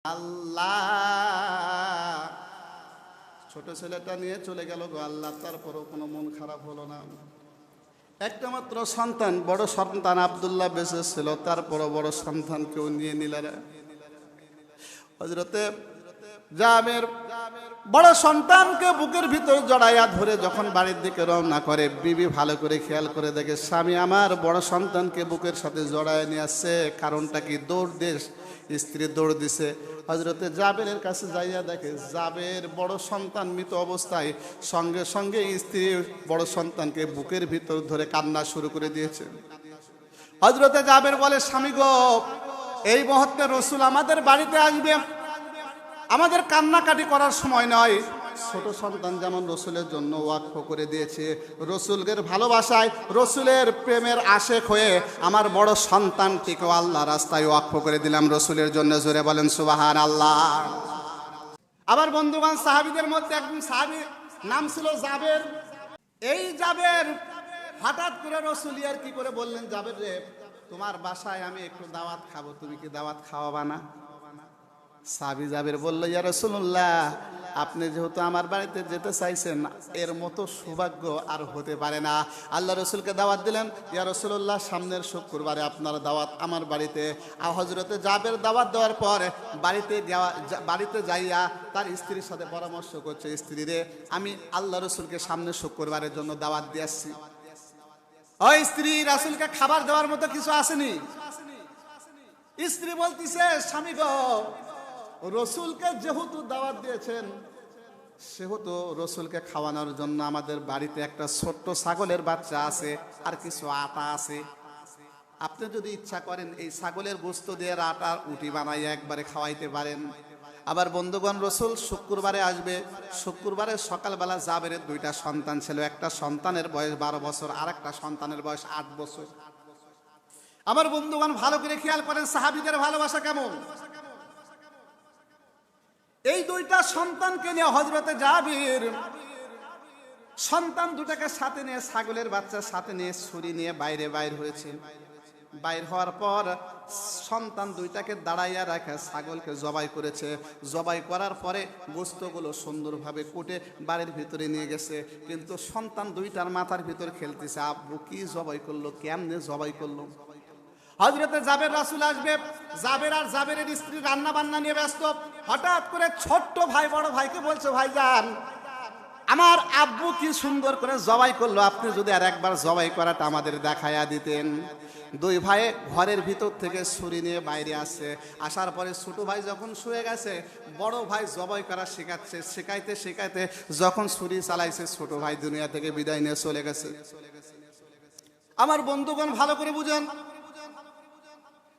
আল্লাহ ছোট ছেলেটা নিয়ে চলে গেল গো আল্লাহ, তারপরও কোনো মন খারাপ হলো না। একটা মাত্র সন্তান, বড় সন্তান আব্দুল্লাহ বেঁচে ছিল, তারপরও বড় সন্তান কেউ নিয়ে নিলেন। হযরতে জাবের বড় সন্তানকে বুকের ভিতর জড়াইয়া ধরে যখন বাড়ির দিকে রওনা করে, বিবি ভালো করে খেয়াল করে দেখে স্বামী আমার বড় সন্তানকে বুকের সাথে জড়ায় নিয়ে আসছে। কারণটা কি? দৌড় দিয়ে স্ত্রী দৌড় দিছে। হযরতে জাবেরের কাছে যাইয়া দেখে জাবের বড় সন্তান মৃত অবস্থায়, সঙ্গে সঙ্গে স্ত্রী বড় সন্তানকে বুকের ভিতর ধরে কান্না শুরু করে দিয়েছে। হযরতে জাবের বলে, স্বামী গো, এই মুহূর্তে রাসূল আমাদের বাড়িতে আসবে, আমাদের কান্নাকাটি করার সময় নয়। ছোট সন্তান যেমন রসুলের জন্য ওয়াকফ করে দিয়েছে, রসুলের ভালোবাসায়, রসুলের প্রেমের আশেক হয়ে আমার বড় সন্তানটিকেও আল্লাহ রাস্তায় ওয়াকফ করে দিলাম রসুলের জন্য। জোরে বলেন সুবহানাল্লাহ। আবার বন্ধুগণ, সাহাবীদের মধ্যে একজন সাহাবী নাম ছিল জাবের। এই জাবের হঠাৎ করে রসুল আর কি করে বললেন, জাবের রে, তোমার বাসায় আমি একটু দাওয়াত খাবো, তুমি কি দাওয়াত খাওয়াবা না? সাহাবী জাবের বলল, ইয়া রাসূলুল্লাহ, আপনি যেহেতু আমার বাড়িতে যেতে চাইছেন, এর মতো সৌভাগ্য আর হতে পারে না। আল্লাহ রসুলকে দাওয়াত দিলেন, ইয়া রাসূলুল্লাহ, সামনের শুক্রবারে আপনার দাওয়াত আমার বাড়িতে। আর হযরতে জাবের দাওয়াত দেওয়ার পর বাড়িতে যাইয়া তার স্ত্রীর সাথে পরামর্শ করছে, স্ত্রী রে, আমি আল্লাহ রসুলকে সামনের শুক্রবারের জন্য দাওয়াত দিয়ে আসছি। ওই স্ত্রী, রাসূলকে খাবার দেওয়ার মতো কিছু আসেনি? স্ত্রী বলতিছে, স্বামী গো, রসুলকে যেহেতু দাওয়াত দিয়েছেন, সেহেতু রসুলকে খাওয়ানোর জন্য আমাদের বাড়িতে একটা ছোট্ট ছাগলের বাচ্চা আছে, আর কিছু আটা আছে। আপনি যদি ইচ্ছা করেন এই ছাগলের গোশত দিয়ে আটার উটি বানাই একবারে খাওয়াইতে পারেন। আবার বন্ধুগণ, রসুল শুক্রবারে আসবে। শুক্রবারে সকালবেলা জাবেরের দুইটা সন্তান ছিল, একটা সন্তানের বয়স 12 বছর, আর একটা সন্তানের বয়স 8 বছর। আমার বন্ধুগণ, ভালো করে খেয়াল করেন সাহাবীদের ভালোবাসা কেমন। এই দুইটা সন্তানকে নিয়ে হযরতে জাবির সন্তান দুটাকে সাথে নিয়ে, ছাগলের বাচ্চা সাথে নিয়ে, ছুরি নিয়ে বাইর হয়েছে। বাইর হওয়ার পর সন্তান দুইটাকে দাঁড়াইয়া রাখা ছাগলকে জবাই করেছে। জবাই করার পরে গোশতগুলো সুন্দরভাবে কুটে বাড়ির ভিতরে নিয়ে গেছে। কিন্তু সন্তান দুইটার মাথার ভিতর খেলতেছে, আব্বু কি জবাই করলো, কেমনে জবাই করলো। হযরতে জাবের রাসূল আসবে, জাবের আর জাবেরের স্ত্রী রান্না বান্না নিয়ে ব্যস্ত। হঠাৎ করে ছোট্ট ভাই বড় ভাইকে বলছে, ভাইজান, আমার আব্বু কি সুন্দর করে জবাই করলো, আপনি যদি আর একবার জবাই করাটা আমাদের দেখায়া দিতেন। দুই ভাই ঘরের ভিতর থেকে ছুরি নিয়ে বাইরে আসছে। আসার পরে ছোট ভাই যখন শুয়ে গেছে, বড় ভাই জবাই করা শেখাচ্ছে। শেখাইতে যখন ছুরি চালাইছে, ছোট ভাই দুনিয়া থেকে বিদায় নিয়ে চলে গেছে। আমার বন্ধুগণ, ভালো করে বুঝেন,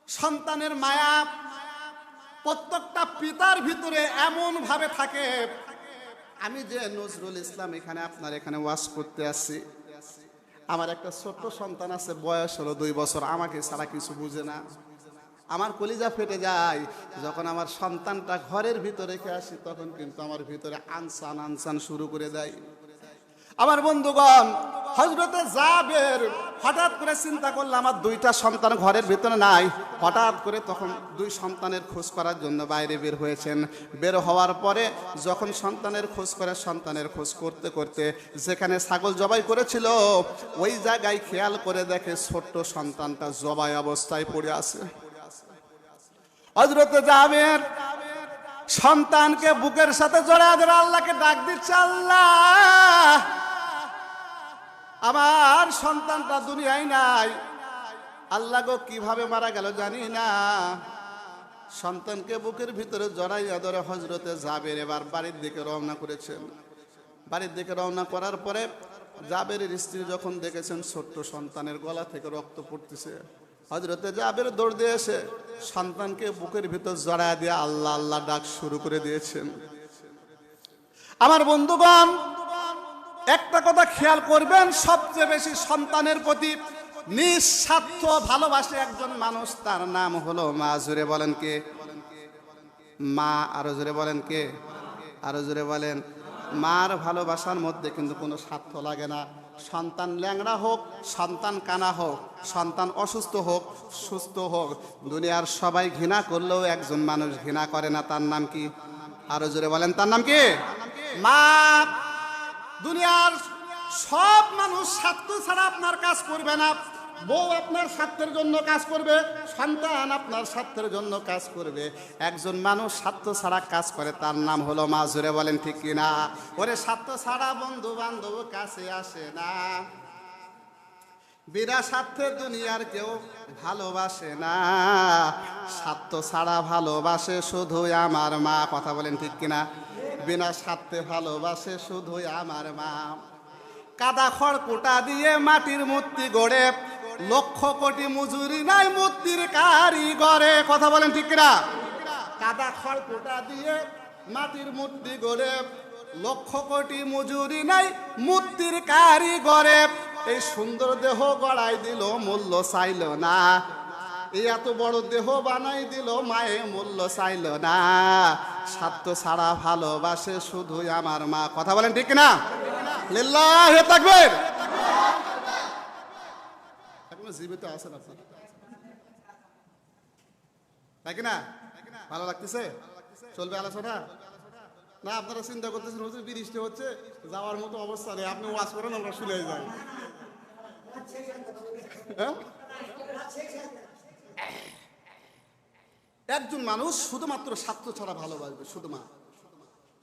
সন্তানের মায়া প্রত্যেকটা পিতার ভিতরে এমন ভাবে থাকে। আমি যে নজরুল ইসলাম আপনার এখানে ওয়াজ করতে আসছি, আমার একটা ছোট্ট সন্তান আছে, বয়স হলো 2 বছর, আমাকে ছাড়া কিছু বুঝে না। আমার কলিজা ফেটে যায় যখন আমার সন্তানটা ঘরের ভিতরে রেখে আসি, তখন কিন্তু আমার ভিতরে আনসান শুরু করে দেয়। আমার বন্ধুগণ, হযরতে জাবের হঠাৎ করে চিন্তা করলো, আমার দুইটা সন্তান ঘরের ভিতরে নাই। হঠাৎ করে তখন দুই সন্তানের খোঁজ করার জন্য বাইরে বের হয়েছেন। বের হওয়ার পরে যখন সন্তানের খোঁজ করতে করতে যেখানে ছাগল জবাই করেছিল, ওই জায়গায় খেয়াল করে দেখে ছোট্ট সন্তানটা জবাই অবস্থায় পড়ে আছে। হযরতে জাবের সন্তানকে বুকের সাথে জড়ায় ধরে আল্লাহকে ডাক দিচ্ছে, আল্লাহ, আমার সন্তানটা দুনিয়ায় নাই। আল্লাহ গো, কিভাবে মারা গেল জানি না। সন্তানকে বুকের ভিতরে জড়াইয়া ধরে হযরতে জাবের এবার বাড়ির দিকে রওনা করেছেন। বাড়ির দিকে রওনা করার পরে জাবেরের স্ত্রী যখন দেখেছেন ছোট্ট সন্তানের গলা থেকে রক্ত পড়তেছে, হযরতে জাবের দৌড় দিয়ে এসে সন্তানকে বুকের ভিতর জড়াইয়া দিয়ে আল্লাহ আল্লাহ ডাক শুরু করে দিয়েছেন। আমার বন্ধুগণ, একটা কথা খেয়াল করবেন, সবচেয়ে বেশি সন্তানের প্রতি নিঃস্বার্থ ভালোবাসে একজন মানুষ, তার নাম হলো মা। জোরে বলেন কে? মা। আরো জোরে বলেন কে? আরো জোরে বলেন। মার ভালোবাসার মধ্যে কিন্তু কোনো স্বার্থ লাগে না। সন্তান ল্যাংড়া হোক, সন্তান কানা হোক, সন্তান অসুস্থ হোক, সুস্থ হোক, দুনিয়ার সবাই ঘৃণা করলেও একজন মানুষ ঘৃণা করে না, তার নাম কি? আরো জোরে বলেন, তার নাম কি? মা। দুনিয়ার সব মানুষ স্বার্থ ছাড়া আপনার কাজ করবে না। বউ আপনার স্বার্থের জন্য কাজ করবে, সন্তান আপনার স্বার্থের জন্য কাজ করবে। একজন মানুষ স্বার্থ ছাড়া কাজ করে, তার নাম হলো মা। জোরে বলেন ঠিক কিনা? ওরে স্বার্থ ছাড়া বন্ধু বান্ধব কাছে আসে না, বিনা স্বার্থে দুনিয়ার কেউ ভালোবাসে না, স্বার্থ ছাড়া ভালোবাসে শুধুই আমার মা। কথা বলেন ঠিক কিনা? বিনা স্বার্থে ভালোবাসে শুধুই আমার মা। কাদা খড় কোটা দিয়ে মাটির মূর্তি গড়ে, লক্ষ কোটি মজুরি নাই মূর্তির কারিগরে। কথা বলেন ঠিক কিনা? কাদা খড় কোটা দিয়ে মাটির মূর্তি গড়ে, লক্ষ কোটি মজুরি নাই মূর্তির কারিগরে। এই সুন্দর দেহ গড়াই দিল, মূল্য চাইল না। এই এত বড় দেহ বানাই দিল, মায়ে মূল্য চাইল না। স্বার্থ ছাড়া ভালোবাসে শুধুই আমার মা। কথা বলেন ঠিক কিনা? লিল্লাহি তাকবীর। এখনো জীবিত আছেন আপনারা, তাই কিনা? ভালো লাগতেছে? চলবে আলোচনা না? আপনারা চিন্তা করতেছেন হচ্ছে বৃষ্টি হচ্ছে, যাওয়ার মতো অবস্থা নেই, আপনি ওয়াজ করেন, আমরা শুনে যাই। একজন মানুষ শুধুমাত্র স্বার্থ ছাড়া ভালোবাসবে, শুধু মা।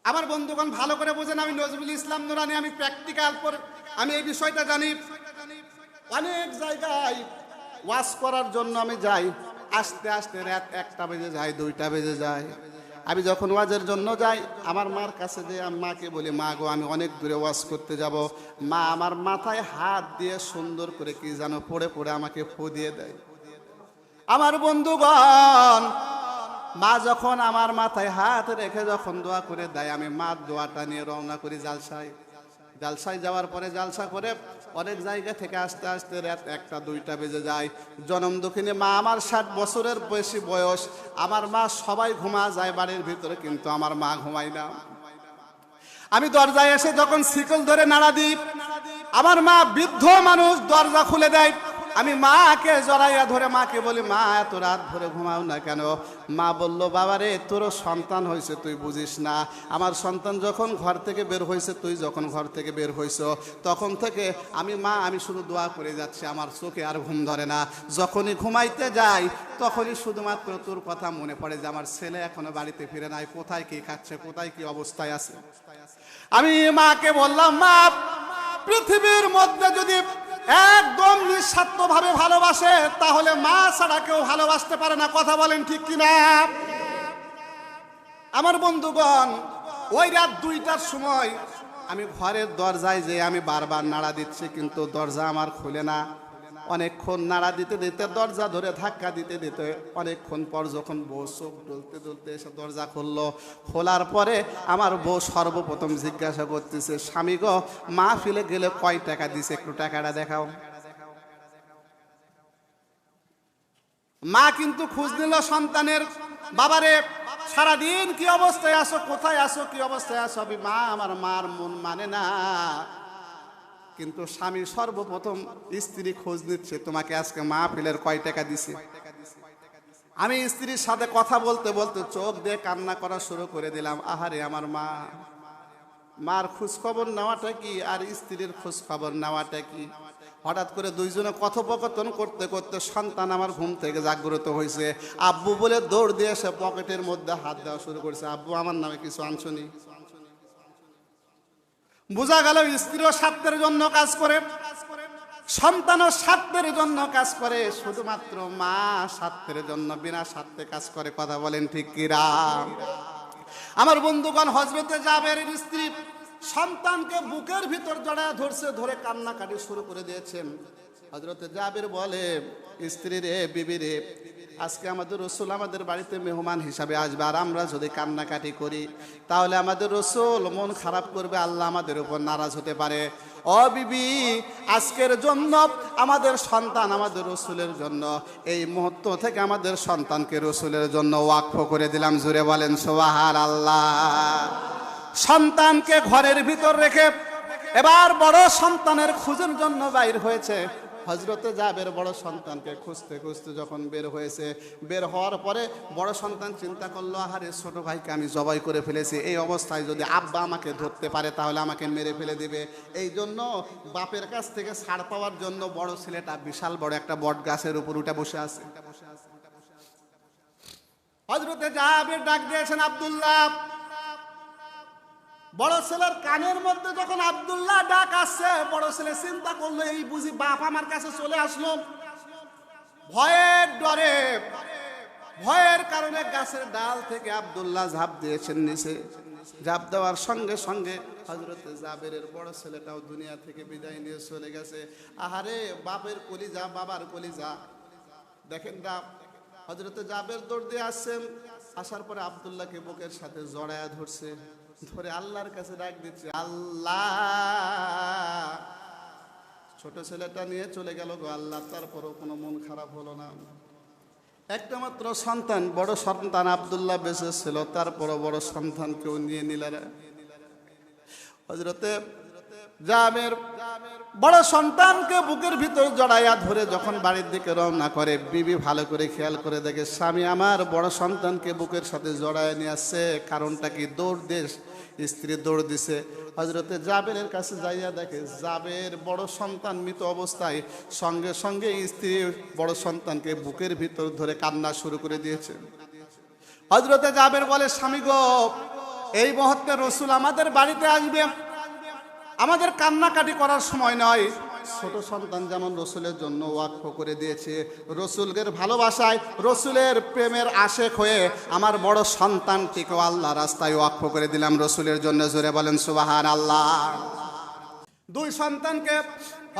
আমার বন্ধুগণ ভালো করে বোঝেন, আমি নজরুল ইসলাম নুরানি, আমি প্র্যাকটিক্যাল আমি এই বিষয়টা জানি। অনেক জায়গায় ওয়াজ করার জন্য আমি যাই, আস্তে আস্তে রাত 1টা বেজে যায়, 2টা বেজে যায়। আমি যখন ওয়াজের জন্য যাই, আমার মার কাছে যে মাকে বলি, মা গো আমি অনেক দূরে ওয়াজ করতে যাব। মা আমার মাথায় হাত দিয়ে সুন্দর করে কি যেন পড়ে পড়ে আমাকে ফু দিয়ে দেয়। আমার বন্ধুগণ, মা যখন আমার মাথায় হাত রেখে যখন দোয়া করে দেয়, আমি মার দোয়াটা নিয়ে রওনা করি জালসায়। জালসায় যাওয়ার পরে জালসা করে অনেক জায়গা থেকে আস্তে আস্তে রাত 1টা 2টা বেজে যায়। জনম দুঃখিনী মা আমার, 60 বছরের বেশি বয়স। আমার মা সবাই ঘুমা যায় বাড়ির ভিতরে, কিন্তু আমার মা ঘুমায় না। আমি দরজায় এসে যখন শিকল ধরে নাড়া দিই, আমার মা বৃদ্ধ মানুষ, দরজা খুলে দেয়। আমি মাকে জড়াইয়া ধরে মাকে বলি, মা এত রাত ভরে ঘুমাও না কেন? মা বলল, বাবারে তোর সন্তান হয়েছে তুই বুঝিস না। আমার সন্তান যখন ঘর থেকে বের হয়েছে, তুই যখন ঘর থেকে বের হয়েছ, তখন থেকে আমি শুধু দোয়া করে যাচ্ছি, আমার চোখে আর ঘুম ধরে না। যখনই ঘুমাইতে যাই, তখনই শুধুমাত্র তোর কথা মনে পড়ে যে আমার ছেলে এখনো বাড়িতে ফিরে নাই, কোথায় কি খাচ্ছে, কোথায় কি অবস্থায় আছে। আমি মাকে বললাম, মা পৃথিবীর মধ্যে যদি একদম নিঃস্বার্থভাবে ভালোবাসে, তাহলে মা ছাড়া কেউ ভালোবাসতে পারে না। কথা বলেন ঠিক কিনা? আমার বন্ধুগণ, ওই রাত 2টার সময় আমি ঘরের দরজায় যে আমি বারবার নাড়া দিচ্ছি, কিন্তু দরজা আমার খুলে না। অনেকক্ষণ নাড়া দিতে দিতে, দরজা ধরে ধাক্কা দিতে দিতে অনেকক্ষণ পর যখন বউ চোখ ডলতে ডলতে এসে দরজা খুললো, খোলার পরে আমার বউ সর্বপ্রথম জিজ্ঞাসা করতেছে, স্বামী গো, মাহফিলে গেলে কয় টাকা দিছে, একটু টাকাটা দেখাও। মা কিন্তু খোঁজ নিল সন্তানের, বাবারে সারাদিন কি অবস্থায় আসো, কোথায় আসো, কি অবস্থায় আসো। মা আমার মার মন মানে না, কিন্তু স্বামী সর্বপ্রথম স্ত্রী খোঁজ নিচ্ছে, তোমাকে আজকে মাহফিলের কয় টাকা দিছে। আমি স্ত্রীর সাথে কথা বলতে বলতে চোখ দিয়ে কান্না করা শুরু করে দিলাম। আহারে আমার মা, মার খোঁজ খবর নেওয়াটা কি আর স্ত্রীর খোঁজ খবর নেওয়াটা কি। হঠাৎ করে দুইজনে কথোপকথন করতে করতে সন্তান আমার ঘুম থেকে জাগ্রত হয়েছে। আব্বু বলে দৌড় দিয়ে এসে পকেটের মধ্যে হাত দেওয়া শুরু করেছে, আব্বু আমার নামে কিছু আনছনি। বোঝা গেল স্ত্রীও স্বার্থের জন্য কাজ করে, সন্তানও স্বার্থের জন্য কাজ করে, শুধুমাত্র মা স্বার্থের জন্য বিনা স্বার্থে কাজ করে। কথা বলেন ঠিক কিনা? আমার বন্ধুগণ, হযরতে জাবেরের স্ত্রী সন্তানকে বুকের ভিতর জড়ায় ধরছে, ধরে কান্নাকাটি শুরু করে দিয়েছেন। হযরতে জাবের বলে, স্ত্রী রে, বিবি রে, আজকে আমাদের রসুল আমাদের বাড়িতে মেহমান হিসাবে আসবে, আর আমরা যদি কান্নাকাটি করি তাহলে আমাদের রসুল মন খারাপ করবে, আল্লাহ আমাদের উপর নারাজ হতে পারে। ও বিবি, আজকের জন্য আমাদের সন্তান আমাদের রসুলের জন্য, এই মুহূর্ত থেকে আমাদের সন্তানকে রসুলের জন্য ওয়াকফ করে দিলাম। জুড়ে বলেন সুবহানাল্লাহ। সন্তানকে ঘরের ভিতর রেখে এবার বড় সন্তানের খোঁজের জন্য বাইর হয়েছে। হযরতে জাবের বড় সন্তানকে খুঁজতে খুঁজতে যখন বের হয়েছে, বের হওয়ার পরে বড় সন্তান চিন্তা করলো, আহারে ছোট ভাইকে আমি জবাই করে ফেলেছি, এই অবস্থায় যদি আব্বা আমাকে ধরতে পারে তাহলে আমাকে মেরে ফেলে দেবে। এই জন্য বাপের কাছ থেকে ছাড় পাওয়ার জন্য বড় ছেলেটা বিশাল বড় একটা বট গাছের উপর উঠে বসে আছে। হযরতে জাবের ডাক দিয়েছেন আব্দুল্লাহ। বড় ছেলের কানের মধ্যে যখন আব্দুল্লাহ ডাক আসছে, বড় ছেলে চিন্তা করলো, এই বুঝি বাপ আমার কাছে চলে আসলো। ভয়ের ডরে, ভয়ের কারণে গাছের ডাল থেকে আব্দুল্লাহ ঝাঁপ দিয়েছেন নিচে। ঝাঁপ দেওয়ার সঙ্গে সঙ্গে হযরতে জাবেরের বড় ছেলেটাও দুনিয়া থেকে বিদায় নিয়ে চলে গেছে। আহারে বাপের কলিজা, বাবার কলিজা। দেখেন না, হযরতে জাবের দৌড় দিয়ে আসছেন, আসার পরে আব্দুল্লাহকে বুকের সাথে জড়ায়া ধরছে, ধরে আল্লাহর কাছে ডাক দিচ্ছে, আল্লাহ। ছোট ছেলেটা নিয়ে চলে গেল গো আল্লাহ, তারপরও কোনো মন খারাপ হলো না। একটা মাত্র সন্তান, বড় সন্তান আব্দুল্লাহ বেঁচে ছিল, তারপরও বড় সন্তানকেও নিয়ে নিলেন। হযরতে জাবের বড় সন্তানকে বুকের ভিতর জড়াইয়া ধরে যখন বাড়ির দিকে রওনা করে, বিবি ভালো করে খেয়াল করে দেখে স্বামী আমার বড় সন্তানকে বুকের সাথে জড়ায় নিয়ে আসছে। কারণটা কি? দৌড় দিয়ে স্ত্রী দৌড় দিছে। হযরতে জাবেরের কাছে যাইয়া দেখে জাবের বড় সন্তান মৃত অবস্থায়, সঙ্গে সঙ্গে স্ত্রী বড় সন্তানকে বুকের ভিতর ধরে কান্না শুরু করে দিয়েছে। হযরতে জাবের বলে, স্বামী গো, এই মুহূর্তে রাসূল আমাদের বাড়িতে আসবে, আমাদের কান্নাকাটি করার সময় নয়। ছোট সন্তান যেমন রসুলের জন্য ওয়াকফ করে দিয়েছে, রসুলের ভালোবাসায়, রসুলের প্রেমের আশেক হয়ে আমার বড় সন্তানটিকেও আল্লাহ রাস্তায় ওয়াকফ করে দিলাম রসুলের জন্য। জোরে বলেন সুবহানাল্লাহ। দুই সন্তানকে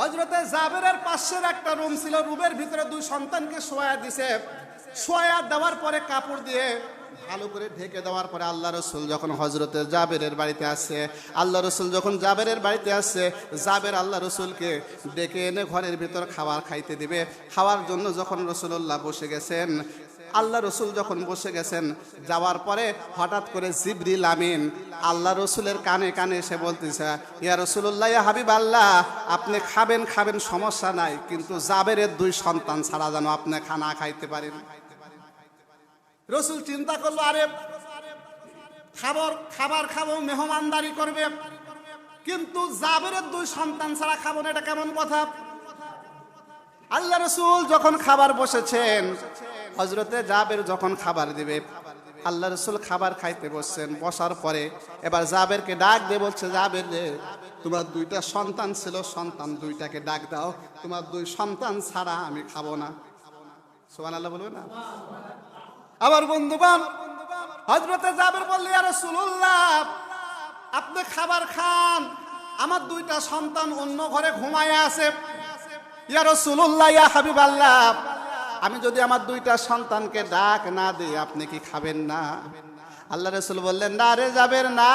হযরতে জাবেরের পাশের একটা রুম ছিল, রুমের ভিতরে দুই সন্তানকে শোয়া দিছে। শোয়া দেওয়ার পরে কাপড় দিয়ে ভালো করে ঢেকে দেওয়ার পরে আল্লাহ রসুল যখন হযরতে জাবেরের বাড়িতে আসছে, আল্লাহ রসুল যখন জাবেরের বাড়িতে আসছে, জাবের আল্লাহ রসুলকে ডেকে এনে ঘরের ভিতর খাবার খাইতে দিবে। খাওয়ার জন্য যখন রসুল্লাহ বসে গেছেন, আল্লাহ রসুল যখন বসে গেছেন, যাওয়ার পরে হঠাৎ করে জিবরিল আমিন আল্লাহ রসুলের কানে কানে এসে বলতেছে, ইয়া রাসূলুল্লাহ, ইয়া হাবিবাল্লাহ, আপনি খাবেন খাবেন সমস্যা নাই, কিন্তু জাবেরের দুই সন্তান ছাড়া যেন আপনি খানা খাইতে পারেন। রসুল চিন্তা করলো, আরে খাবার খাবো, মেহমানদারি করবে, কিন্তু জাবেরের দুই সন্তান ছাড়া খাবো না, এটা কেমন কথা? আল্লাহ রসুল যখন খাবার বসেছেন, হযরতে জাবের যখন খাবার দিবে, আল্লাহ রসুল খাবার খাইতে বসছেন। বসার পরে এবার জাবেরকে ডাক দিয়ে বলছে, জাবের রে, তোমার দুইটা সন্তান ছিল, সন্তান দুইটাকে ডাক দাও, তোমার দুই সন্তান ছাড়া আমি খাবো না। সুবহানাল্লাহ বলবে না? আবার বন্ধুগণ, হযরতে জাবের বললেন, ইয়া রাসূলুল্লাহ, আপনি খাবার খান, আমার দুইটা সন্তান অন্য ঘরে ঘুমায় আছে। ইয়া রাসূলুল্লাহ, ইয়া হাবিবাল্লাহ, আমি যদি আমার দুইটা সন্তানকে ডাক না দিই আপনি কি খাবেন না? আল্লাহ রাসূল বললেন, না রে জাবের, না।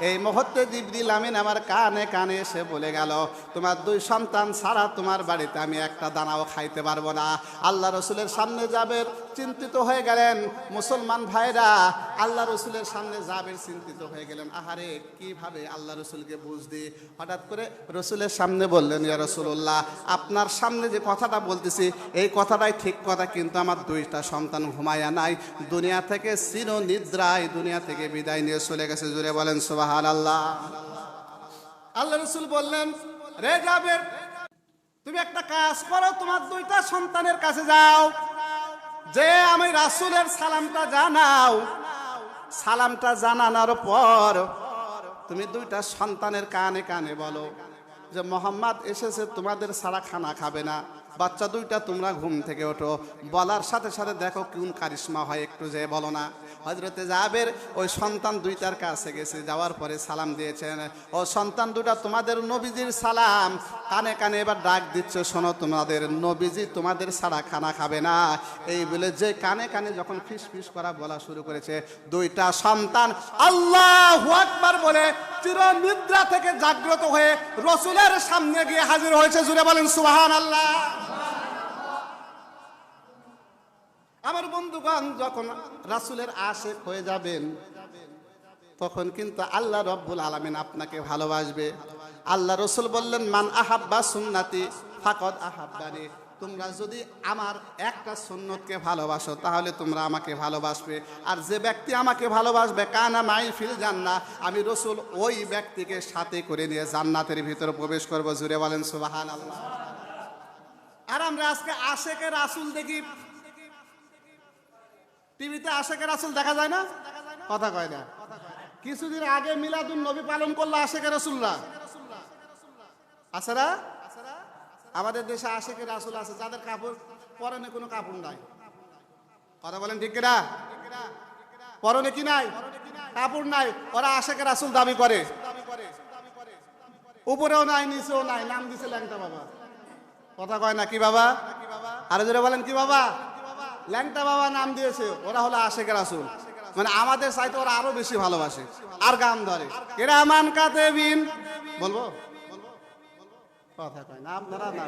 এই মুহূর্তে জিবরিল আমিন আমার কানে কানে এসে বলে গেল, তোমার দুই সন্তান ছাড়া তোমার বাড়িতে আমি একটা দানাও খাইতে পারবো না। আল্লাহ রসুলের সামনে জাবের চিন্তিত হয়ে গেলেন। মুসলমান ভাইরা, আল্লাহ রসুলের সামনে জাবের চিন্তিত হয়ে গেলেন, আহারে কিভাবে আল্লাহ রসুলকে বুঝ দিই। হঠাৎ করে রসুলের সামনে বললেন, ইয়া রাসূলুল্লাহ, আপনার সামনে যে কথাটা বলতেছি এই কথাটাই ঠিক কথা, কিন্তু আমার দুইটা সন্তান ঘুমায়া নাই, দুনিয়া থেকে চির নিদ্রায় দুনিয়া থেকে বিদায় নিয়ে চলে গেছে। জুড়ে বলেন সুবহানাল্লাহ। আল্লাহ রসুল বললেন, রে জাবের, তুমি একটা কাজ করো, তোমার দুইটা সন্তানের কাছে যাও, যে আমি রাসূলের সালামটা জানাও। সালামটা জানানোর পর তুমি দুইটা সন্তানের কানে কানে বলো যে মোহাম্মদ এসেছে, তোমাদের ছাড়া খানা খাবে না। বাচ্চা দুইটা তোমরা ঘুম থেকে ওঠো। বলার সাথে সাথে দেখো কোন কারিশমা হয়, একটু যে বলো না। হযরতে জাবের ওই সন্তান দুইটার কাছে গেছে, যাওয়ার পরে সালাম দিয়েছেন, ও সন্তান দুটা, তোমাদের নবীজির সালাম। কানে কানে এবার ডাক দিচ্ছে, শোনো, তোমাদের নবীজি তোমাদের ছাড়া খানা খাবে না। এই বলে যে কানে কানে যখন ফিস ফিস করা বলা শুরু করেছে, দুইটা সন্তান আল্লাহু আকবার বলে চির নিদ্রা থেকে জাগ্রত হয়ে রসুলের সামনে গিয়ে হাজির হয়েছে। জুড়ে বলেন সুবহানাল্লাহ। আমার বন্ধুগণ, যখন রাসূলের আশিক হয়ে যাবেন তখন কিন্তু আল্লাহ রব্বুল আলামিন আপনাকে ভালোবাসবে। আল্লাহ রসুল বললেন, মান আহাব্বা সুন্নাতি ফাকাদ আহাব্বানি, তোমরা যদি আমার একটা সুন্নতকে ভালোবাসো তাহলে তোমরা আমাকে ভালোবাসবে। আর যে ব্যক্তি আমাকে ভালোবাসবে কানা মাই ফিল জান্নাহ, আমি রসুল ওই ব্যক্তিকে সাথে করে নিয়ে জান্নাতের ভিতরে প্রবেশ করব। জুড়ে বলেন সুবহানাল্লাহ। আর আমরা আজকে আশেকে রাসূল দেখি, টিভিতে আশেকে রাসূল দেখা যায় না? কথা কয় না। কিছুদিন আগে মিলাদুন নবী পালন করলো আশেকে রাসূলরা, আছে না? আমাদের দেশে আশেকে রাসূল আছে যাদের কাপড় পরনে কোনো কাপড় নাই। কথা বলেন ঠিক কিনা? পরনে কি নাই? কাপড় নাই। ওরা আশেকে রাসূল দাবি করে, উপরেও নাই নিচেও নাই, নাম দিছে ল্যাংটা বাবা। কথা কয় না? কি বাবা? আরে জোরে বলেন কি বাবা? ল্যাংটা বাবা নাম দিয়েছে। ওরা হলো আশেকে রাসূল, মানে আমাদের চাইতে ওরা আরো বেশি ভালোবাসে আর গাম ধরে। কিরামান কাতিবিন বলবো, কথা কয় না আপনারা না।